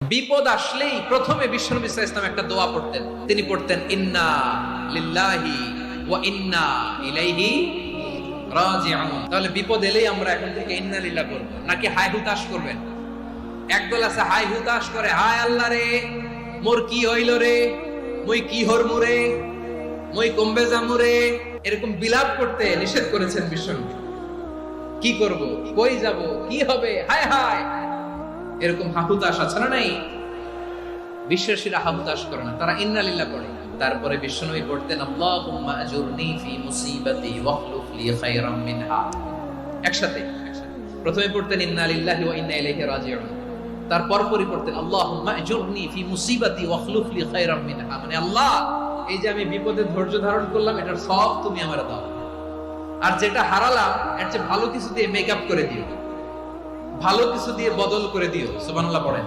বিপদ আসলেই প্রথমে বিশ্বনবী সাল্লাল্লাহু আলাইহি ওয়াসাল্লাম একটা দোয়া পড়তেন। তিনি পড়তেন ইন্না লিল্লাহি ওয়া ইন্না ইলাইহি রাজিউন। তাহলে বিপদ এলেই আমরা এখন থেকে ইন্না লিল্লাহ করব, নাকি হায় হুতাশ করবেন? একদল আছে হায় হুতাশ করে, হায় আল্লাহ রে মোর কি হইল রে, মই কি হরমু রে, মই কমবে যামু রে, এরকম বিলাপ করতে নিষেধ করেছেন বিশ্বনবী। কি করব, কই যাব, কি হবে, হায় হায়, এরকম হাহুতাশ আছে না? নাই, বিশ্বাসীরা হাহুতাশ করে না, তারা ইন্না লিল্লাহ পড়ে। তারপরে বিশ্বনবী পড়তেন আল্লাহুম্মা আজুরনি ফি মুসিবাতি ওয়াখলুফ লি খায়রাম মিনহা। একসাথে প্রথমে পড়তেন ইন্না লিল্লাহি ওয়া ইন্না ইলাইহি রাজিউন, তারপর পড়তেন আল্লাহুম্মা আজুরনি ফি মুসিবাতি ওয়াখলুফ লি খায়রাম মিনহা, মানে আল্লাহ এই যে আমি বিপদে ধৈর্য ধারণ করলাম এটার সব তুমি আমারে দাও, আর যেটা হারালাম এর চেয়ে ভালো কিছু দিয়ে মেকআপ করে দিও, ভালো কিছু দিয়ে বদল করে দিও। সুবহানাল্লাহ পড়েন।